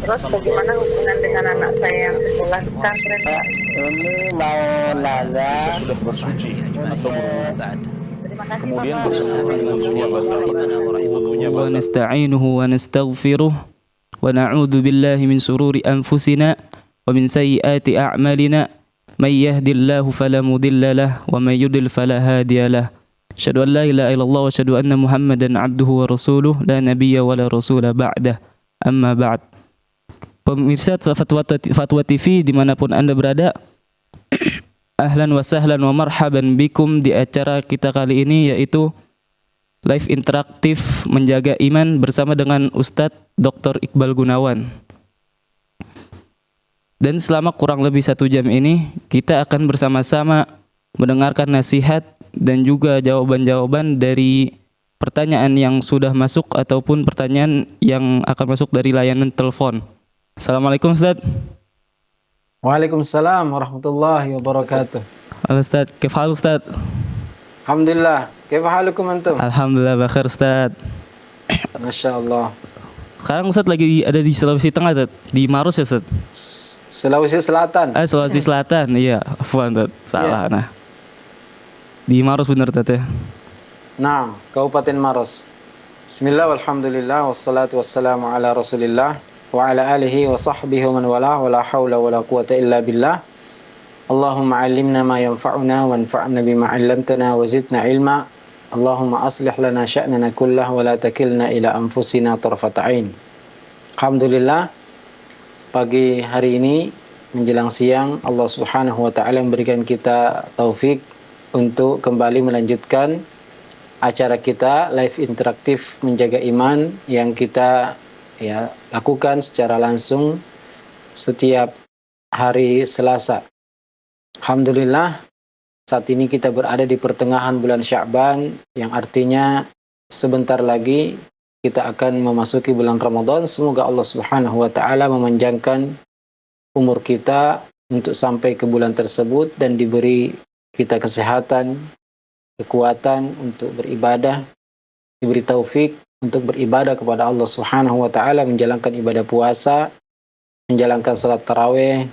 Terus bagaimana hubungan dengan anak saya yang sekolah di pesantren? Ini mau nanya, sudah bersuci atau berwudu. Terima kasih Kemudian Bapak. bersama wudunya batal. ونستعينه ونستغفره ونعوذ بالله من شرور أنفسنا ومن سيئات أعمالنا من يهد الله فلا مضل له ومن يضلل فلا هادي له أشهد أن لا إله إلا الله وأشهد أن محمدا عبده ورسوله لا نبي ولا رسول بعده أما بعد. Pemirsa Fatwa TV dimanapun Anda berada, ahlan wa sahlan wa marhaban bikum di acara kita kali ini, yaitu live interaktif menjaga iman bersama dengan Ustadz Dr. Iqbal Gunawan. Dan selama kurang lebih 1 jam ini kita akan bersama-sama mendengarkan nasihat dan juga jawaban-jawaban dari pertanyaan yang sudah masuk ataupun pertanyaan yang akan masuk dari layanan telepon. Assalamualaikum Ustaz. Waalaikumsalam warahmatullahi wabarakatuh. Halo Ustaz, kif hal Ustaz? Alhamdulillah, kaifa halukum antum? Alhamdulillah bakhair Ustaz. Masya Allah. Sekarang Ustaz lagi ada di Sulawesi Tengah Ustaz, di Maros ya Ustaz? Sulawesi Selatan. Sulawesi Selatan, iya. Afwan Ustaz, salah. Nah, di Maros bener Ustaz ya? Nah, Kabupaten Maros. Bismillah walhamdulillah wassalatu wassalamu ala rasulillah wa ala alihi wa sahbihi wa man wala wa la hawla wa la quwata illa billah. Allahumma allimna ma yanfa'una wa anfa'na bima 'allamtana wa zidna ilma. Allahumma aslih lana sya'nana kullah wa la takilna ila anfusina tarfata 'ain. Alhamdulillah, pagi hari ini menjelang siang Allah Subhanahu wa taala memberikan kita taufik untuk kembali melanjutkan acara kita live interaktif menjaga iman yang kita lakukan secara langsung setiap hari Selasa. Alhamdulillah, saat ini kita berada di pertengahan bulan Sya'ban, yang artinya sebentar lagi kita akan memasuki bulan Ramadan. Semoga Allah Subhanahu wa taala memanjangkan umur kita untuk sampai ke bulan tersebut dan diberi kita kesehatan, kekuatan untuk beribadah, diberi taufik untuk beribadah kepada Allah Subhanahu wa taala, menjalankan ibadah puasa, menjalankan salat tarawih,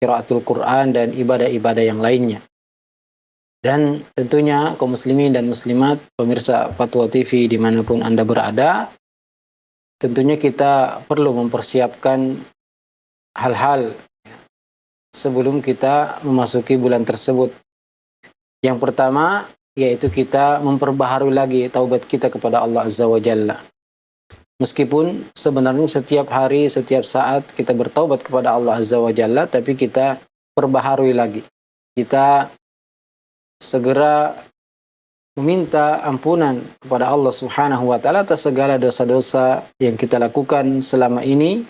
qiraatul Quran dan ibadah-ibadah yang lainnya. Dan tentunya kaum muslimin dan muslimat, pemirsa Fatwa TV dimanapun Anda berada, tentunya kita perlu mempersiapkan hal-hal sebelum kita memasuki bulan tersebut. Yang pertama yaitu kita memperbaharui lagi taubat kita kepada Allah Azza wa Jalla. Meskipun sebenarnya setiap hari, setiap saat kita bertaubat kepada Allah Azza wa Jalla, tapi kita perbaharui lagi. Kita segera meminta ampunan kepada Allah Subhanahu wa taala atas segala dosa-dosa yang kita lakukan selama ini,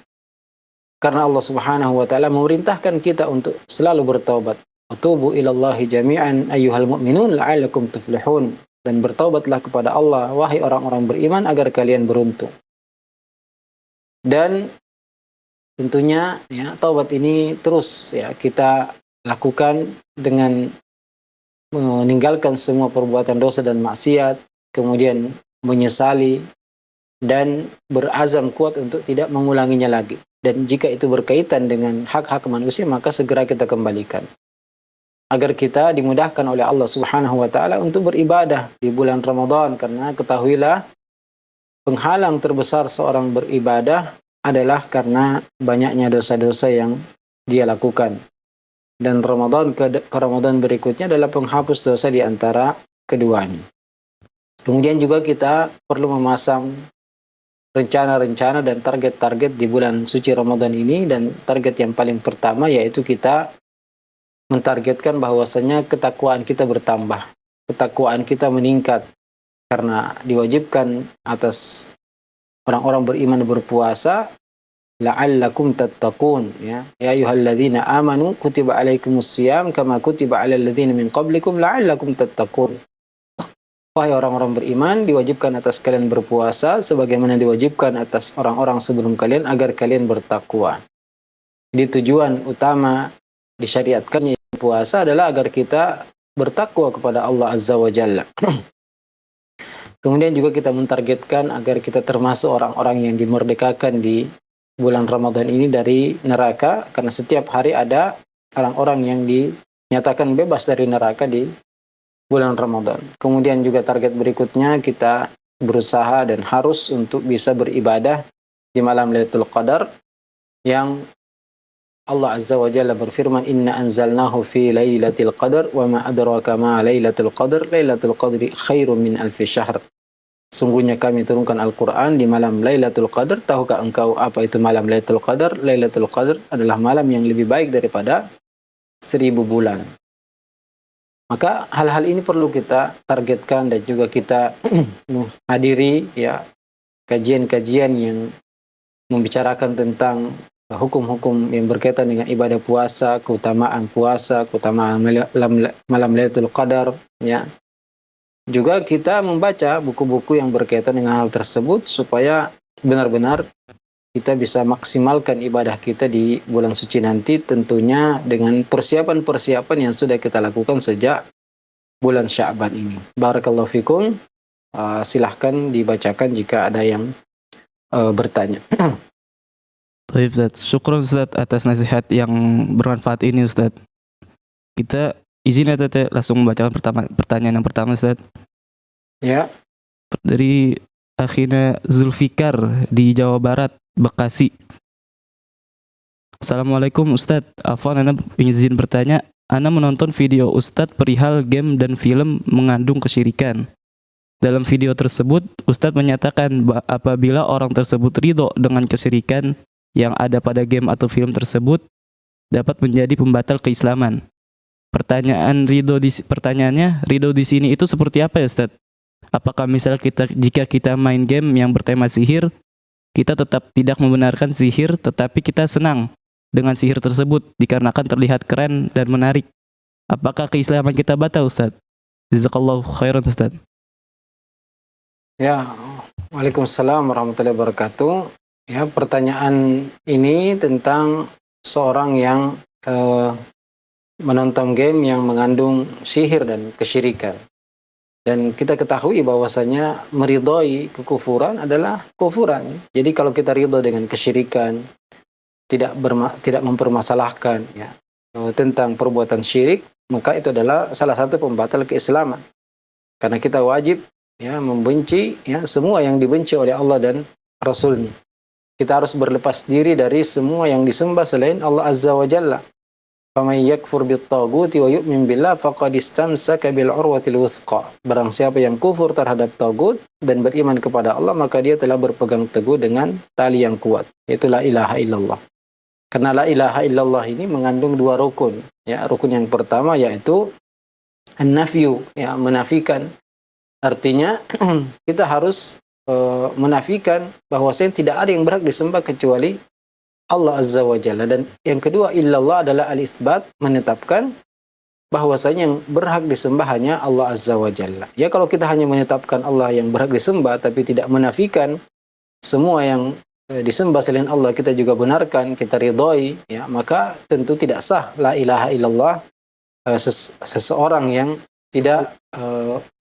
karena Allah Subhanahu wa taala memerintahkan kita untuk selalu bertaubat. Atubu ilallahi jami'an ayyuhal mu'minun la'allakum tuflihun. Dan bertaubatlah kepada Allah wahai orang-orang beriman agar kalian beruntung. Dan tentunya taubat ini terus kita lakukan dengan meninggalkan semua perbuatan dosa dan maksiat, kemudian menyesali dan berazam kuat untuk tidak mengulanginya lagi. Dan jika itu berkaitan dengan hak-hak manusia, maka segera kita kembalikan, agar kita dimudahkan oleh Allah Subhanahu wa taala untuk beribadah di bulan Ramadan. Karena ketahuilah, penghalang terbesar seorang beribadah adalah karena banyaknya dosa-dosa yang dia lakukan. Dan Ramadan ke Ramadan berikutnya adalah penghapus dosa di antara keduanya. Kemudian juga kita perlu memasang rencana-rencana dan target-target di bulan suci Ramadan ini. Dan target yang paling pertama yaitu kita mentargetkan bahwasanya ketakwaan kita bertambah, ketakwaan kita meningkat, karena diwajibkan atas orang-orang beriman berpuasa, la'allakum tattaqun, ya ayyuhalladzina amanu kutiba alaikumusiyam kama kutiba alal ladzina min qablikum la'allakum tattaqun. Wahai orang-orang beriman, diwajibkan atas kalian berpuasa sebagaimana diwajibkan atas orang-orang sebelum kalian agar kalian bertakwa. Jadi tujuan utama disyariatkannya puasa adalah agar kita bertakwa kepada Allah Azza wa Jalla. Kemudian juga kita mentargetkan agar kita termasuk orang-orang yang dimerdekakan di bulan Ramadan ini dari neraka, karena setiap hari ada orang-orang yang dinyatakan bebas dari neraka di bulan Ramadan. Kemudian juga target berikutnya kita berusaha dan harus untuk bisa beribadah di malam Lailatul Qadar yang Allah Azza wa Jalla berfirman, "Inna anzalnahu fi lailatul qadar wa ma adraka ma lailatul qadar, lailatul qadri khairum min alfi syahr." Sungguhnya kami turunkan Al-Quran di malam Lailatul Qadar. Tahukah engkau apa itu malam Lailatul Qadar? Lailatul Qadar adalah malam yang lebih baik daripada 1000 bulan. Maka hal-hal ini perlu kita targetkan dan juga kita hadiri ya kajian-kajian yang membicarakan tentang hukum-hukum yang berkaitan dengan ibadah puasa, keutamaan malam Lailatul Qadar ya. Juga kita membaca buku-buku yang berkaitan dengan hal tersebut supaya benar-benar kita bisa maksimalkan ibadah kita di bulan suci nanti, tentunya dengan persiapan-persiapan yang sudah kita lakukan sejak bulan Sya'ban ini. Barakallahu fikum. Silahkan dibacakan jika ada yang bertanya. Baik Ustaz, syukron Ustaz atas nasihat yang bermanfaat ini Ustaz. Kita izin ya Tete langsung membacakan pertanyaan yang pertama Ustaz. Ya. Dari akhina Zulfikar di Jawa Barat, Bekasi. Assalamualaikum Ustaz, Afwan Ana izin bertanya. Ana menonton video Ustaz perihal game dan film mengandung kesyirikan. Dalam video tersebut, Ustaz menyatakan apabila orang tersebut ridho dengan kesyirikan yang ada pada game atau film tersebut dapat menjadi pembatal keislaman. Pertanyaannya, ridho di sini itu seperti apa ya Ustaz? Apakah misal jika kita main game yang bertema sihir, kita tetap tidak membenarkan sihir, tetapi kita senang dengan sihir tersebut dikarenakan terlihat keren dan menarik? Apakah keislaman kita batal Ustaz? Jazakallahu khairan Ustaz. Ya, Waalaikumsalam warahmatullahi wabarakatuh. Ya, pertanyaan ini tentang seorang yang menonton game yang mengandung sihir dan kesyirikan. Dan kita ketahui bahwasanya meridhoi kekufuran adalah kufuran. Jadi kalau kita ridho dengan kesyirikan, tidak mempermasalahkan ya tentang perbuatan syirik, maka itu adalah salah satu pembatal keislaman. Karena kita wajib ya membenci ya semua yang dibenci oleh Allah dan Rasul-Nya. Kita harus berlepas diri dari semua yang disembah selain Allah Azza wa Jalla. Faman yakfur bit-taghuti wa yu'min billah faqad istamsaka bil urwatil wuthqa. Barang siapa yang kufur terhadap tagut dan beriman kepada Allah, maka dia telah berpegang teguh dengan tali yang kuat, yaitu la ilaha illallah. Karena la ilaha illallah ini mengandung dua rukun. Ya, rukun yang pertama yaitu an-nafyu, ya, menafikan. Artinya kita harus menafikan bahwasanya tidak ada yang berhak disembah kecuali Allah Azza wa Jalla. Dan yang kedua, illallah adalah al-itsbat, menetapkan bahwasanya yang berhak disembah hanya Allah Azza wa Jalla. Ya, kalau kita hanya menetapkan Allah yang berhak disembah tapi tidak menafikan semua yang disembah selain Allah, kita juga benarkan, kita ridhoi, ya, maka tentu tidak sah la ilaha illallah. Seseorang yang tidak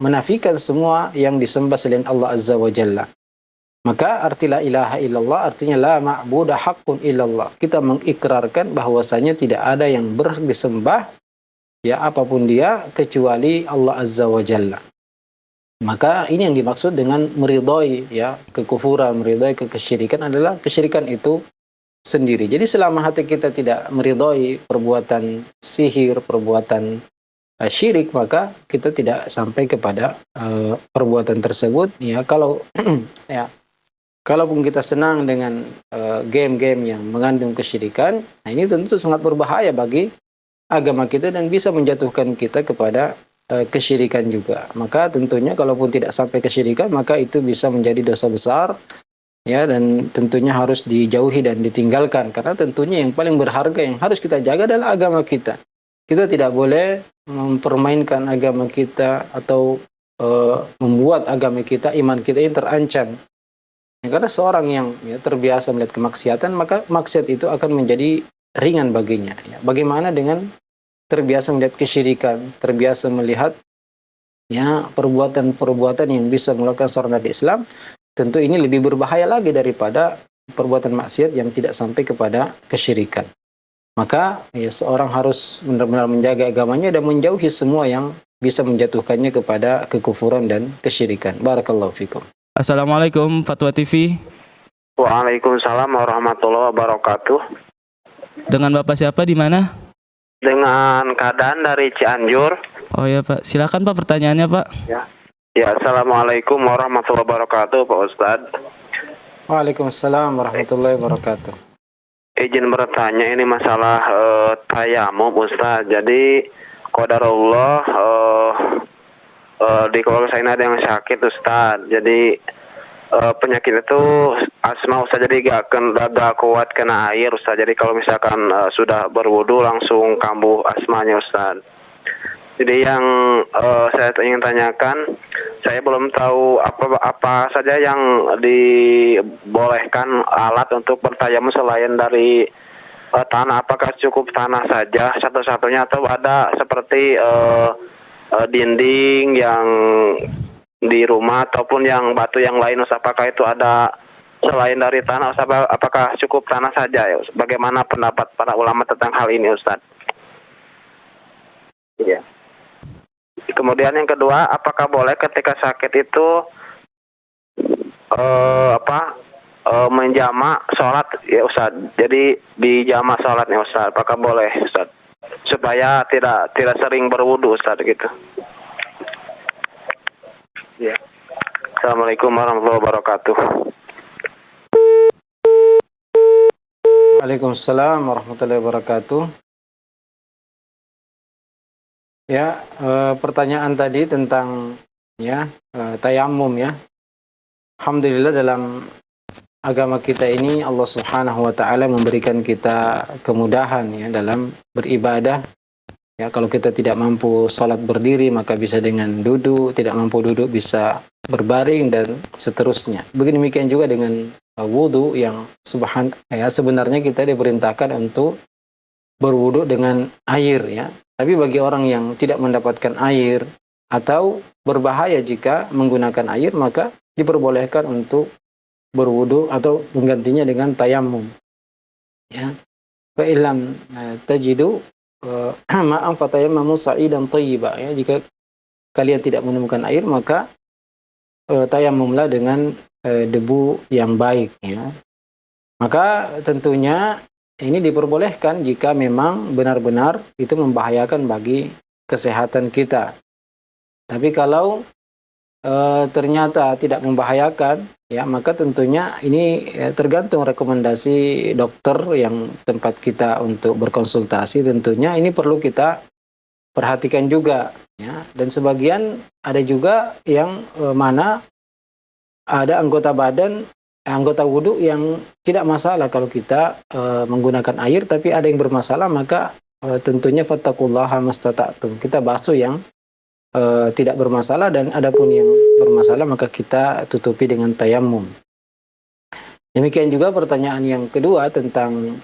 menafikan semua yang disembah selain Allah Azza wa Jalla. Maka arti la ilaha illallah artinya la ma'buda haqqun illallah. Kita mengikrarkan bahwasanya tidak ada yang berhak disembah ya apapun dia kecuali Allah Azza wa Jalla. Maka ini yang dimaksud dengan meridhoi ya kekufuran, meridhoi kesyirikan adalah kesyirikan itu sendiri. Jadi selama hati kita tidak meridhoi perbuatan sihir, perbuatan syirik, maka kita tidak sampai kepada perbuatan tersebut. Ya, kalau ya, kalaupun kita senang dengan game-game yang mengandung kesyirikan, nah ini tentu sangat berbahaya bagi agama kita dan bisa menjatuhkan kita kepada kesyirikan juga. Maka tentunya kalaupun tidak sampai kesyirikan, maka itu bisa menjadi dosa besar. Ya, dan tentunya harus dijauhi dan ditinggalkan, karena tentunya yang paling berharga yang harus kita jaga adalah agama kita. Kita tidak boleh mempermainkan agama kita atau membuat agama kita, iman kita ini terancam. Ya, karena seorang yang ya, terbiasa melihat kemaksiatan, maka maksiat itu akan menjadi ringan baginya. Ya, bagaimana dengan terbiasa melihat kesyirikan, terbiasa melihat ya perbuatan-perbuatan yang bisa mengeluarkan seorang dari Islam? Tentu ini lebih berbahaya lagi daripada perbuatan maksiat yang tidak sampai kepada kesyirikan. Maka ya, seorang harus benar-benar menjaga agamanya dan menjauhi semua yang bisa menjatuhkannya kepada kekufuran dan kesyirikan. Barakallahu fikum. Assalamualaikum Fatwa TV. Waalaikumsalam warahmatullahi wabarakatuh. Dengan Bapak siapa di mana? Dengan keadaan dari Cianjur. Oh ya Pak, silakan Pak pertanyaannya Pak. Ya, assalamualaikum warahmatullahi wabarakatuh, Pak Ustadz. Waalaikumsalam warahmatullahi wabarakatuh. Izin bertanya, ini masalah tayamum, Ustadz. Jadi qadarullah di keluarga saya ini ada yang sakit, Ustadz. Jadi penyakit itu asma, Ustadz. Jadi gak kuat kena air, Ustadz. Jadi kalau misalkan sudah berwudu langsung kambuh asmanya, Ustadz. Jadi yang saya ingin tanyakan, saya belum tahu apa saja yang dibolehkan alat untuk bertayamum selain dari tanah. Apakah cukup tanah saja satu-satunya atau ada seperti dinding yang di rumah ataupun yang batu yang lain, Ustaz? Apakah itu ada selain dari tanah, Ustaz? Apakah cukup tanah saja, ya? Bagaimana pendapat para ulama tentang hal ini, Ustaz? Iya. Kemudian yang kedua, apakah boleh ketika sakit itu menjama sholat, ya Ustaz? Jadi dijama sholatnya, Ustaz. Apakah boleh, Ustaz? Supaya tidak sering berwudu, Ustaz, gitu. Ya. Assalamualaikum warahmatullahi wabarakatuh. Waalaikumsalam warahmatullahi wabarakatuh. Ya, pertanyaan tadi tentang tayamum ya. Alhamdulillah dalam agama kita ini Allah Subhanahu wa taala memberikan kita kemudahan ya dalam beribadah. Ya, kalau kita tidak mampu sholat berdiri maka bisa dengan duduk, tidak mampu duduk bisa berbaring dan seterusnya. Demikian juga dengan wudu yang sebenarnya kita diperintahkan untuk berwudu dengan air ya. Tapi bagi orang yang tidak mendapatkan air atau berbahaya jika menggunakan air, maka diperbolehkan untuk berwudu atau menggantinya dengan tayamum. Ya. Fa illam tajidu ma'an fatayammamu sa'idan thayyiba. Ya, jika kalian tidak menemukan air, maka tayamumlah dengan debu yang baik ya. Maka tentunya ini diperbolehkan jika memang benar-benar itu membahayakan bagi kesehatan kita. Tapi kalau ternyata tidak membahayakan, ya maka tentunya ini tergantung rekomendasi dokter yang tempat kita untuk berkonsultasi. Tentunya ini perlu kita perhatikan juga, ya. Dan sebagian ada juga yang mana ada anggota wudhu yang tidak masalah kalau kita menggunakan air, tapi ada yang bermasalah, maka tentunya fattaqullaha mastata'tum. Kita basuh yang tidak bermasalah, dan adapun yang bermasalah maka kita tutupi dengan tayamum. Demikian juga pertanyaan yang kedua tentang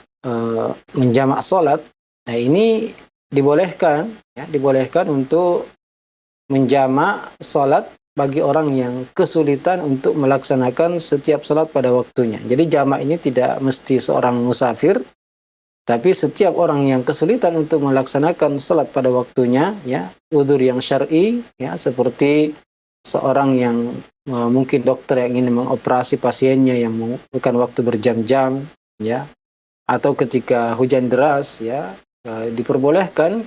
menjamak sholat. Nah ini dibolehkan untuk menjamak sholat bagi orang yang kesulitan untuk melaksanakan setiap salat pada waktunya. Jadi jamak ini tidak mesti seorang musafir, tapi setiap orang yang kesulitan untuk melaksanakan salat pada waktunya, ya, uzur yang syar'i, ya, seperti seorang yang mungkin dokter yang ingin mengoperasi pasiennya yang membutuhkan waktu berjam-jam, ya, atau ketika hujan deras, ya, diperbolehkan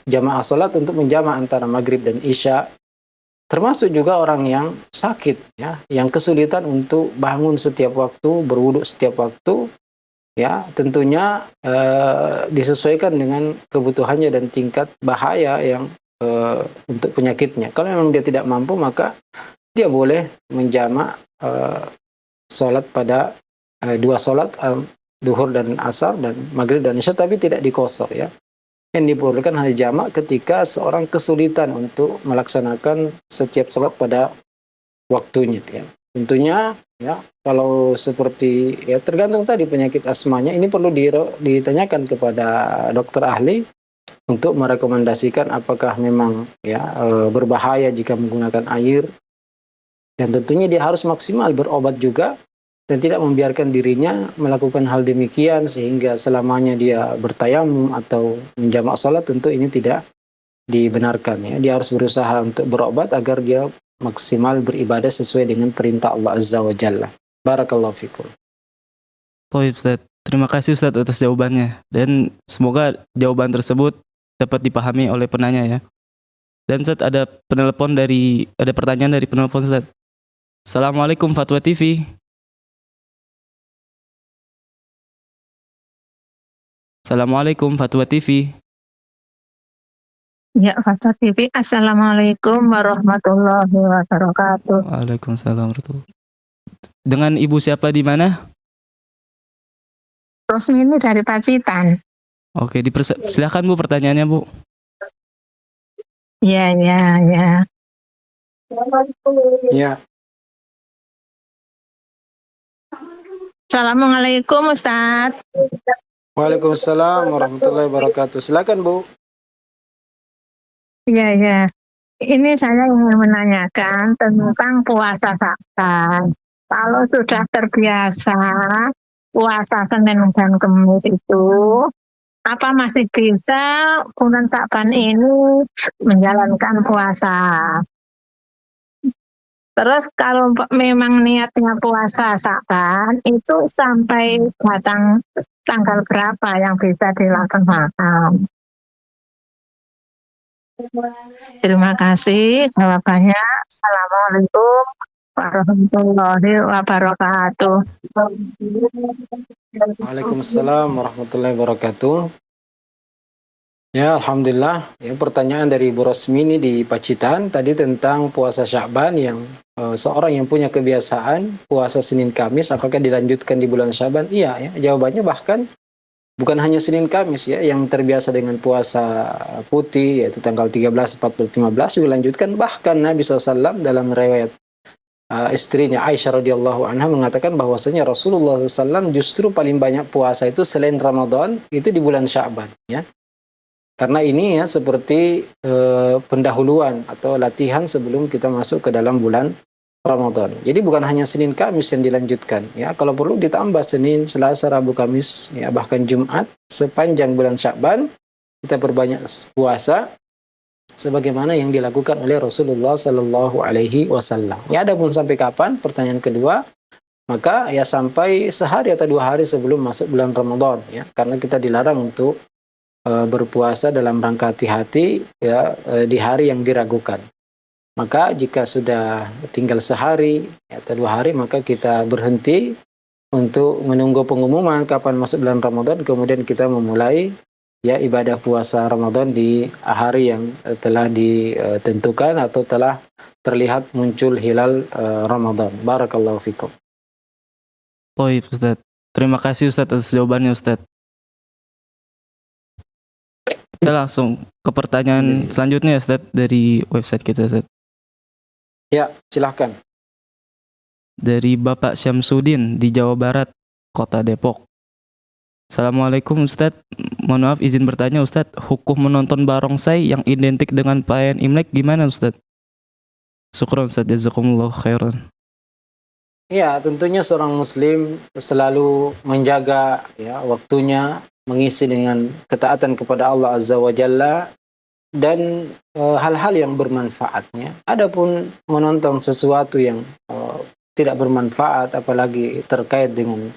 jamaah salat untuk menjamak antara maghrib dan isya. Termasuk juga orang yang sakit, ya, yang kesulitan untuk bangun setiap waktu, berwudu setiap waktu, ya, tentunya disesuaikan dengan kebutuhannya dan tingkat bahaya yang untuk penyakitnya. Kalau memang dia tidak mampu, maka dia boleh menjamak sholat pada dua sholat, duhur dan asar dan maghrib dan isya, tapi tidak dikosor, ya. Yang diperlukan hanya jamak ketika seorang kesulitan untuk melaksanakan setiap salat pada waktunya, ya. Tentunya, ya, kalau seperti, ya, tergantung tadi penyakit asmanya, ini perlu ditanyakan kepada dokter ahli untuk merekomendasikan apakah memang, ya, berbahaya jika menggunakan air, dan tentunya dia harus maksimal berobat juga dan tidak membiarkan dirinya melakukan hal demikian sehingga selamanya dia bertayamum atau menjamak salat, tentu ini tidak dibenarkan ya. Dia harus berusaha untuk berobat agar dia maksimal beribadah sesuai dengan perintah Allah Azza wa Jalla. Barakallahu fikum. Baik Ustaz, terima kasih Ustaz atas jawabannya, dan semoga jawaban tersebut dapat dipahami oleh penanya ya. Dan Ustaz, ada pertanyaan dari penelpon Ustaz. Assalamualaikum Fatwa TV. Assalamualaikum Fatwa TV. Ya, Fatwa TV. Assalamualaikum warahmatullahi wabarakatuh. Waalaikumsalam warahmatullahi wabarakatuh. Dengan ibu siapa di mana? Rosmini dari Pacitan. Oke, silakan Bu pertanyaannya Bu. Ya. Ya, Assalamualaikum Ustaz. Waalaikumsalam warahmatullahi wabarakatuh. Silakan Bu. Ya. Ini saya ingin menanyakan tentang puasa Sa'ban. Kalau sudah terbiasa puasa Senin dan Kamis itu, apa masih bisa bulan Sa'ban ini menjalankan puasa? Terus kalau memang niatnya puasa Sa'ban itu sampai datang tanggal berapa yang bisa dilaksanakan? Terima kasih jawabannya. Assalamualaikum warahmatullahi wabarakatuh. Waalaikumsalam warahmatullahi wabarakatuh. Ya, alhamdulillah. Ya, pertanyaan dari Bu Rosmini di Pacitan tadi tentang puasa Sya'ban yang seorang yang punya kebiasaan puasa Senin Kamis, apakah dilanjutkan di bulan Sya'ban? Iya, ya. Jawabannya bahkan bukan hanya Senin Kamis ya, yang terbiasa dengan puasa putih yaitu tanggal 13, 14, 15 juga lanjutkan. Bahkan Nabi SAW dalam riwayat istrinya Aisyah radhiyallahu anha mengatakan bahwasanya Rasulullah SAW justru paling banyak puasa itu selain Ramadan itu di bulan Sya'ban ya. Karena ini ya seperti pendahuluan atau latihan sebelum kita masuk ke dalam bulan Ramadan. Jadi bukan hanya Senin Kamis yang dilanjutkan ya, kalau perlu ditambah Senin, Selasa, Rabu, Kamis ya, bahkan Jumat sepanjang bulan Sya'ban kita perbanyak puasa sebagaimana yang dilakukan oleh Rasulullah sallallahu alaihi wasallam. Ya, adapun sampai kapan? Pertanyaan kedua, maka ya sampai sehari atau 2 hari sebelum masuk bulan Ramadan ya, karena kita dilarang untuk berpuasa dalam rangka hati-hati ya di hari yang diragukan. Maka jika sudah tinggal sehari atau 2 hari, maka kita berhenti untuk menunggu pengumuman kapan masuk bulan Ramadan, kemudian kita memulai ya ibadah puasa Ramadan di hari yang telah ditentukan atau telah terlihat muncul hilal Ramadan. Barakallahu fikum. Baik Ustaz. Terima kasih Ustaz atas jawabannya Ustaz. Kita langsung ke pertanyaan selanjutnya Ustaz dari website kita Ustaz. Ya, silahkan. Dari Bapak Syamsuddin di Jawa Barat, Kota Depok. Assalamualaikum Ustaz. Mohon maaf izin bertanya Ustaz, hukum menonton barongsai yang identik dengan perayaan Imlek gimana Ustaz? Syukran Ustaz, jazakumullah khairan. Ya, tentunya seorang muslim selalu menjaga ya waktunya, mengisi dengan ketaatan kepada Allah Azza wa Jalla dan hal-hal yang bermanfaatnya. Adapun menonton sesuatu yang tidak bermanfaat apalagi terkait dengan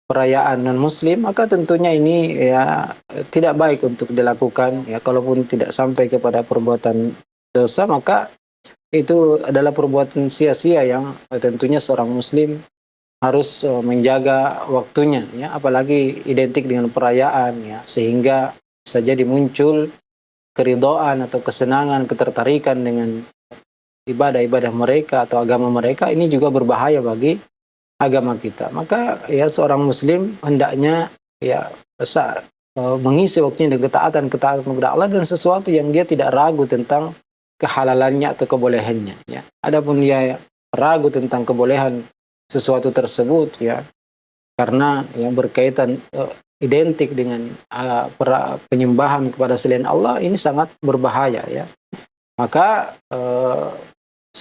perayaan non-muslim, maka tentunya ini ya tidak baik untuk dilakukan ya. Kalaupun tidak sampai kepada perbuatan dosa, maka itu adalah perbuatan sia-sia yang tentunya seorang muslim harus menjaga waktunya ya, apalagi identik dengan perayaan ya, sehingga bisa jadi muncul keridhaan atau kesenangan, ketertarikan dengan ibadah-ibadah mereka atau agama mereka. Ini juga berbahaya bagi agama kita. Maka ya seorang muslim hendaknya ya bisa mengisi waktunya dengan ketaatan kepada Allah dan sesuatu yang dia tidak ragu tentang kehalalannya atau kebolehannya ya. Adapun dia ragu tentang kebolehan sesuatu tersebut ya, karena yang berkaitan identik dengan penyembahan kepada selain Allah, ini sangat berbahaya ya. Maka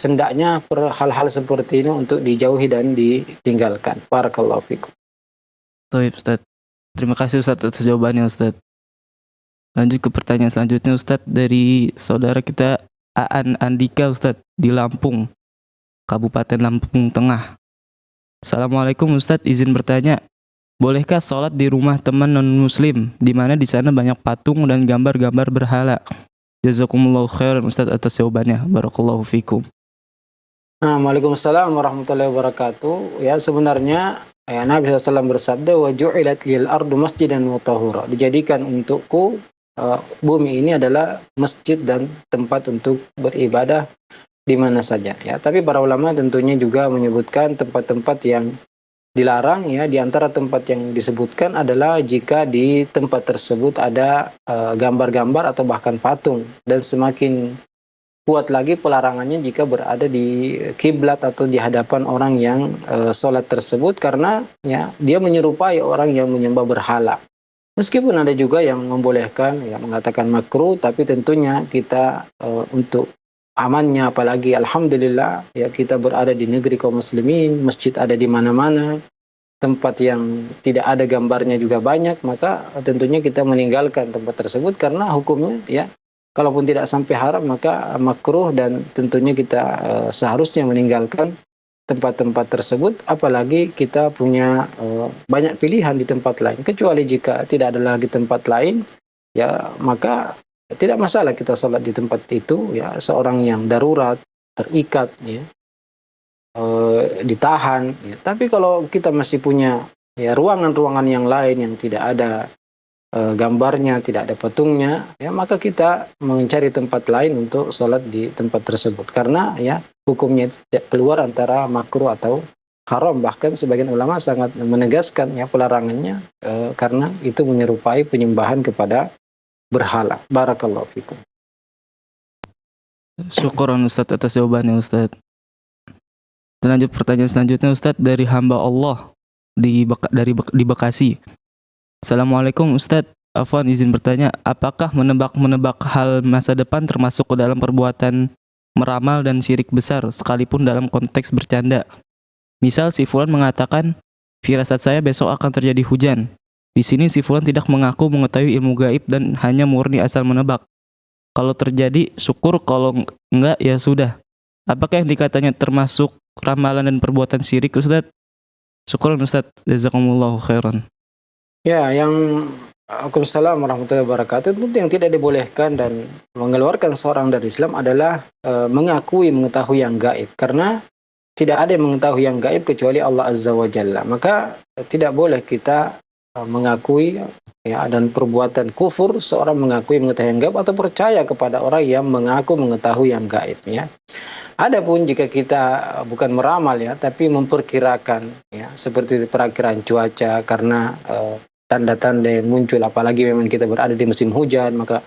hendaknya hal-hal seperti ini untuk dijauhi dan ditinggalkan. Barakallahu fikum. Baik, Ustaz. Terima kasih Ustaz atas jawabannya, Ustaz. Lanjut ke pertanyaan selanjutnya, Ustaz, dari saudara kita Aan Andika, Ustaz, di Lampung, Kabupaten Lampung Tengah. Assalamualaikum Ustaz, izin bertanya, bolehkah sholat di rumah teman non-muslim, di mana di sana banyak patung dan gambar-gambar berhala? Jazakumullahu khairan Ustaz atas jawabannya. Barakallahu fikum. Nah, Waalaikumsalam warahmatullahi wabarakatuh. Ya, sebenarnya Nabi SAW bersabda, wa ju'ilat lil ardu masjidan wa tahura. Dijadikan untukku bumi ini adalah masjid dan tempat untuk beribadah di mana saja. Ya, tapi para ulama tentunya juga menyebutkan tempat-tempat yang dilarang. Ya, di antara tempat yang disebutkan adalah jika di tempat tersebut ada gambar-gambar atau bahkan patung, dan semakin kuat lagi pelarangannya jika berada di kiblat atau di hadapan orang yang sholat tersebut, karena ya dia menyerupai orang yang menyembah berhala. Meskipun ada juga yang membolehkan, ya mengatakan makruh, tapi tentunya kita untuk amannya, apalagi alhamdulillah ya kita berada di negeri kaum muslimin, masjid ada di mana-mana, tempat yang tidak ada gambarnya juga banyak, maka tentunya kita meninggalkan tempat tersebut karena hukumnya ya kalaupun tidak sampai haram maka makruh, dan tentunya kita seharusnya meninggalkan tempat-tempat tersebut, apalagi kita punya banyak pilihan di tempat lain. Kecuali jika tidak ada lagi tempat lain, ya maka tidak masalah kita salat di tempat itu. Ya, seorang yang darurat, terikat, ya, ditahan. Ya. Tapi kalau kita masih punya ya ruangan-ruangan yang lain yang tidak ada gambarnya, tidak ada patungnya, ya maka kita mencari tempat lain untuk sholat di tempat tersebut, karena ya hukumnya tidak keluar antara makruh atau haram. Bahkan sebagian ulama sangat menegaskan ya pelarangannya karena itu menyerupai penyembahan kepada berhala. Barakallahu fikum. Syukuran Ustaz atas jawabannya, Ustaz. Dan lanjut pertanyaan selanjutnya, Ustaz, dari hamba Allah di Bekasi. Assalamualaikum Ustaz, Afwan izin bertanya, apakah menebak-menebak hal masa depan termasuk ke dalam perbuatan meramal dan syirik besar sekalipun dalam konteks bercanda? Misal si Fulan mengatakan, firasat saya besok akan terjadi hujan. Di sini si Fulan tidak mengaku mengetahui ilmu gaib dan hanya murni asal menebak. Kalau terjadi syukur, kalau enggak ya sudah. Apakah yang dikatanya termasuk ramalan dan perbuatan syirik, Ustaz? Syukuran Ustaz, jazakumullahu khairan. Ya, yang Waalaikumsalam warahmatullahi wabarakatuh, itu yang tidak dibolehkan dan mengeluarkan seorang dari Islam adalah mengakui mengetahui yang gaib, karena tidak ada yang mengetahui yang gaib kecuali Allah Azza wa Jalla. Maka tidak boleh kita mengakui ya, dan perbuatan kufur seorang mengakui mengetahui yang gaib atau percaya kepada orang yang mengaku mengetahui yang gaib, ya. Adapun jika kita bukan meramal ya, tapi memperkirakan ya, seperti perakiraan cuaca, karena tanda-tanda yang muncul, apalagi memang kita berada di musim hujan, maka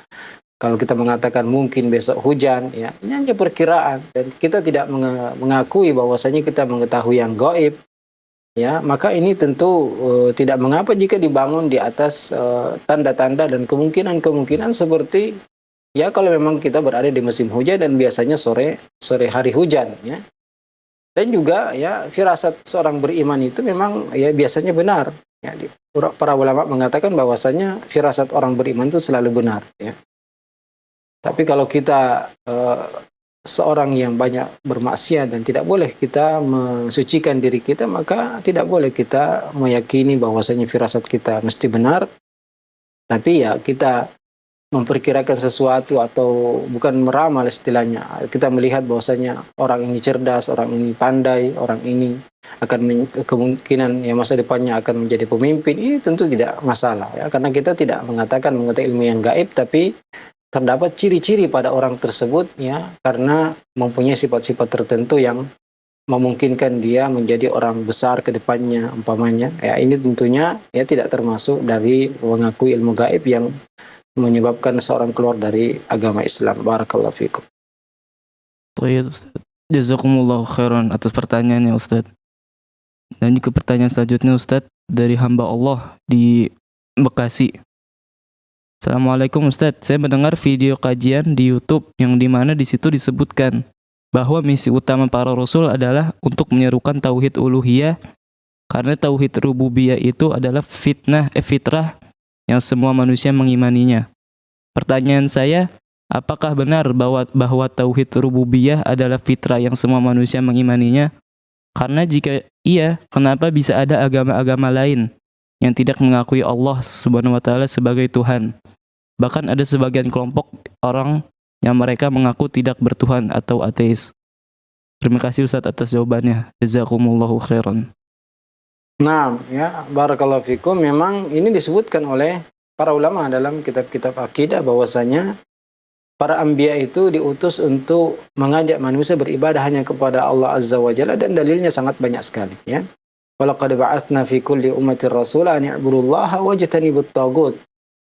kalau kita mengatakan mungkin besok hujan, ya ini hanya perkiraan dan kita tidak mengakui bahwasanya kita mengetahui yang gaib, ya maka ini tentu tidak mengapa jika dibangun di atas tanda-tanda dan kemungkinan-kemungkinan seperti ya kalau memang kita berada di musim hujan dan biasanya sore hari hujan, ya. Dan juga ya firasat seorang beriman itu memang ya biasanya benar. Ya, para ulama mengatakan bahwasanya firasat orang beriman itu selalu benar, ya. Tapi kalau kita seorang yang banyak bermaksiat dan tidak boleh kita mensucikan diri kita, maka tidak boleh kita meyakini bahwasanya firasat kita mesti benar. Tapi ya kita memperkirakan sesuatu atau bukan meramal istilahnya. Kita melihat bahwasanya orang ini cerdas, orang ini pandai, orang ini akan kemungkinan ya masa depannya akan menjadi pemimpin. Ini tentu tidak masalah ya, karena kita tidak mengatakan mengetahui ilmu yang gaib, tapi terdapat ciri-ciri pada orang tersebut ya karena mempunyai sifat-sifat tertentu yang memungkinkan dia menjadi orang besar ke depannya umpamanya. Ya ini tentunya ya tidak termasuk dari mengakui ilmu gaib yang menyebabkan seorang keluar dari agama Islam. Barakallahu fikum. Baik, Ustaz. Jazakumullahu khairan atas pertanyaannya, Ustaz. Dan juga pertanyaan selanjutnya, Ustaz, dari hamba Allah di Bekasi. Assalamualaikum Ustaz, saya mendengar video kajian di YouTube yang dimana di situ disebutkan bahwa misi utama para rasul adalah untuk menyerukan tauhid uluhiyah, karena tauhid rububiyah itu adalah fitrah yang semua manusia mengimaninya. Pertanyaan saya, apakah benar bahwa tauhid rububiyah adalah fitrah yang semua manusia mengimaninya? Karena jika iya, kenapa bisa ada agama-agama lain yang tidak mengakui Allah Subhanahu wa taala sebagai Tuhan? Bahkan ada sebagian kelompok orang yang mereka mengaku tidak bertuhan atau ateis. Terima kasih Ustaz atas jawabannya. Jazakumullahu khairan. Nah, ya, barakallahu fikum. Memang ini disebutkan oleh para ulama dalam kitab-kitab akidah bahwasanya para anbiya itu diutus untuk mengajak manusia beribadah hanya kepada Allah Azza wa Jalla, dan dalilnya sangat banyak sekali, ya. Walaqad ba'atsna fi kulli ummatin rasulan an i'budullaha wajtanibut taghut.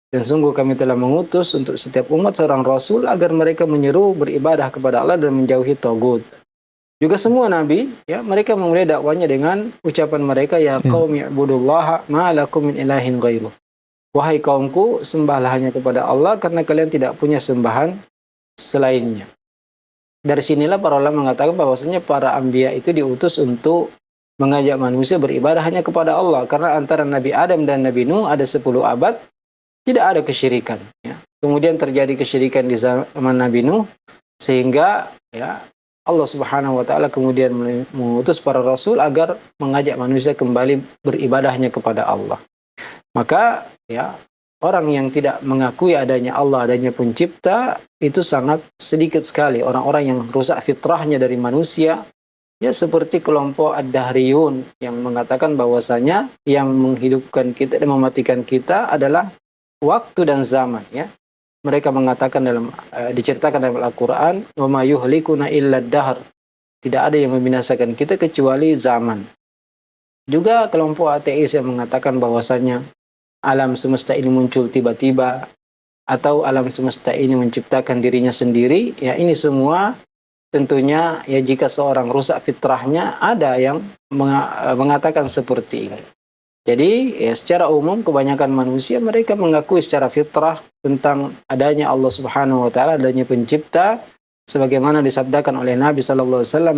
Dan sungguh kami telah mengutus untuk setiap umat seorang rasul agar mereka menyeru beribadah kepada Allah dan menjauhi taghut. Juga semua nabi, ya, mereka memulai dakwanya dengan ucapan mereka, ya qaumi i'budullaha ma lakum min ilahin ghairuh. Wahai kaumku, sembahlah hanya kepada Allah karena kalian tidak punya sembahan selainnya. Dari sinilah para ulama mengatakan bahwasanya para anbiya itu diutus untuk mengajak manusia beribadah hanya kepada Allah, karena antara Nabi Adam dan Nabi Nuh ada 10 abad tidak ada kesyirikan, ya. Kemudian terjadi kesyirikan di zaman Nabi Nuh, sehingga, ya, Allah Subhanahu wa taala kemudian mengutus para rasul agar mengajak manusia kembali beribadah hanya kepada Allah. Maka, ya, orang yang tidak mengakui adanya Allah, adanya pencipta, itu sangat sedikit sekali orang-orang yang rusak fitrahnya dari manusia. Ya, seperti kelompok ad-dahriyun yang mengatakan bahwasanya yang menghidupkan kita dan mematikan kita adalah waktu dan zaman, ya. Mereka mengatakan diceritakan dalam Al-Qur'an, "Wa ma yuhlikuna illa ad-dahr." Tidak ada yang membinasakan kita kecuali zaman. Juga kelompok ateis yang mengatakan bahwasanya alam semesta ini muncul tiba-tiba, atau alam semesta ini menciptakan dirinya sendiri, ya, ini semua tentunya, ya, jika seorang rusak fitrahnya, ada yang mengatakan seperti ini. Jadi, ya, secara umum kebanyakan manusia mereka mengakui secara fitrah tentang adanya Allah Subhanahu wa taala, adanya pencipta, sebagaimana disabdakan oleh Nabi sallallahu alaihi wasallam,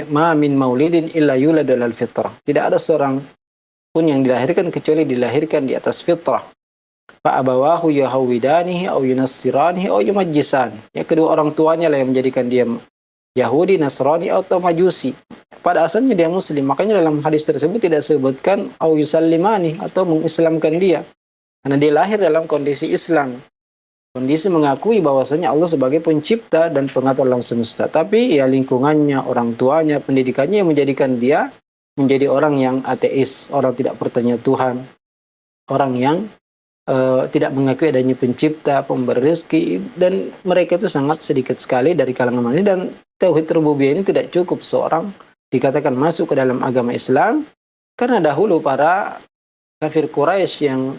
ma min maulidin illa yuladu alal fitrah. Tidak ada seorang pun yang dilahirkan kecuali dilahirkan di atas fitrah. Fa abawahu yahwidanihi aw yunassiranihi aw yumajjisani. Ya, kedua orang tuanya lah yang menjadikan dia Yahudi, Nasrani atau Majusi. Pada asalnya dia Muslim. Makanya dalam hadis tersebut tidak disebutkan aw yusallimani atau mengislamkan dia. Karena dia lahir dalam kondisi Islam. Kondisi mengakui bahwasanya Allah sebagai pencipta dan pengatur alam semesta. Tapi ya lingkungannya, orang tuanya, pendidikannya yang menjadikan dia menjadi orang yang ateis, orang tidak percaya Tuhan, orang yang tidak mengakui adanya pencipta, pemberi rezeki, dan mereka itu sangat sedikit sekali dari kalangan manusia. Dan tauhid rububiyah ini tidak cukup seorang dikatakan masuk ke dalam agama Islam, karena dahulu para kafir Quraisy yang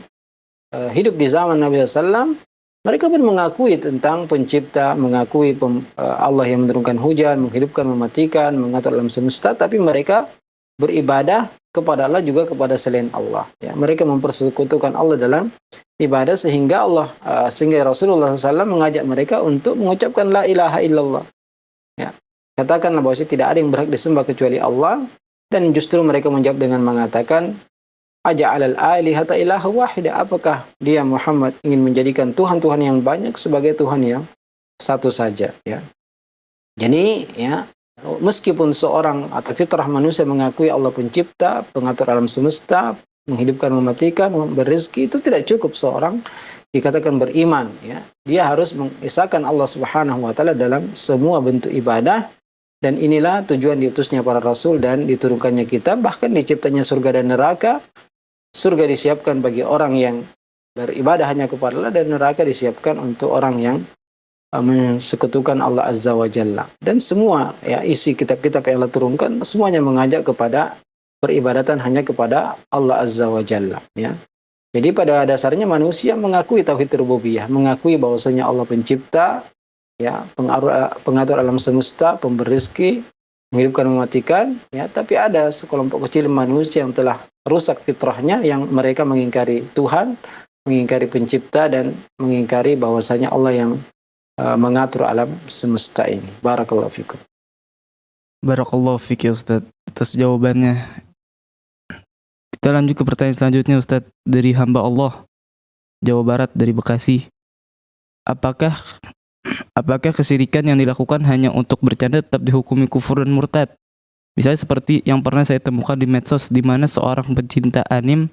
hidup di zaman Nabi SAW, mereka pun mengakui tentang pencipta, mengakui Allah yang menurunkan hujan, menghidupkan, mematikan, mengatur alam semesta, tapi mereka beribadah kepada Allah juga kepada selain Allah. Ya, mereka mempersekutukan Allah dalam ibadah, sehingga Rasulullah SAW mengajak mereka untuk mengucapkan la ilaha illallah. Ya, katakanlah bahwa tidak ada yang berhak disembah kecuali Allah, dan justru mereka menjawab dengan mengatakan, aja'alal alihata ilaha wahida. Apakah dia Muhammad ingin menjadikan Tuhan-Tuhan yang banyak sebagai Tuhan yang satu saja? Ya. Jadi, ya, meskipun seorang atau fitrah manusia mengakui Allah pencipta, pengatur alam semesta, menghidupkan, mematikan, memberi rezeki, itu tidak cukup seorang dikatakan beriman, ya. Dia harus mengesahkan Allah Subhanahu wa taala dalam semua bentuk ibadah, dan inilah tujuan diutusnya para rasul dan diturunkannya kitab. Bahkan diciptanya surga dan neraka. Surga disiapkan bagi orang yang beribadah hanya kepada Allah, dan neraka disiapkan untuk orang yang mensekutukan Allah Azza wa Jalla. Dan semua, ya, isi kitab-kitab yang Allah turunkan semuanya mengajak kepada peribadatan hanya kepada Allah Azza wa Jalla, ya. Jadi pada dasarnya manusia mengakui tauhid rububiyah, mengakui bahwasanya Allah pencipta, ya, pengatur alam semesta, pemberi rezeki, menghidupkan, mematikan, ya. Tapi ada sekelompok kecil manusia yang telah rusak fitrahnya, yang mereka mengingkari Tuhan, mengingkari pencipta, dan mengingkari bahwasanya Allah yang mengatur alam semesta ini. Barakallahu fikum. Barakallahu fiik ya Ustadz atas jawabannya. Kita lanjut ke pertanyaan selanjutnya Ustadz dari hamba Allah Jawa Barat dari Bekasi. Apakah kesyirikan yang dilakukan hanya untuk bercanda tetap dihukumi kufur dan murtad? Misalnya seperti yang pernah saya temukan di medsos di mana seorang pencinta anime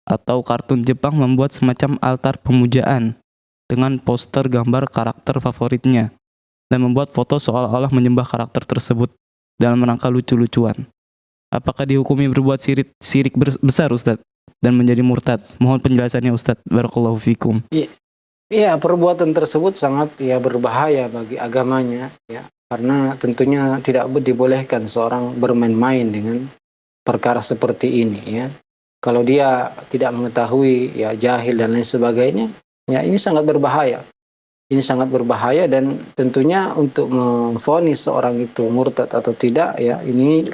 atau kartun Jepang membuat semacam altar pemujaan dengan poster gambar karakter favoritnya dan membuat foto seolah-olah menyembah karakter tersebut dalam rangka lucu-lucuan. Apakah dihukumi berbuat syirik besar Ustadz dan menjadi murtad? Mohon penjelasannya Ustadz. Barakallahu fikum. Iya, perbuatan tersebut sangat berbahaya bagi agamanya ya. Karena tentunya tidak dibolehkan seorang bermain-main dengan perkara seperti ini ya. Kalau dia tidak mengetahui ya, jahil dan lain sebagainya, ya ini sangat berbahaya. Ini sangat berbahaya dan tentunya untuk memvonis seorang itu murtad atau tidak ya ini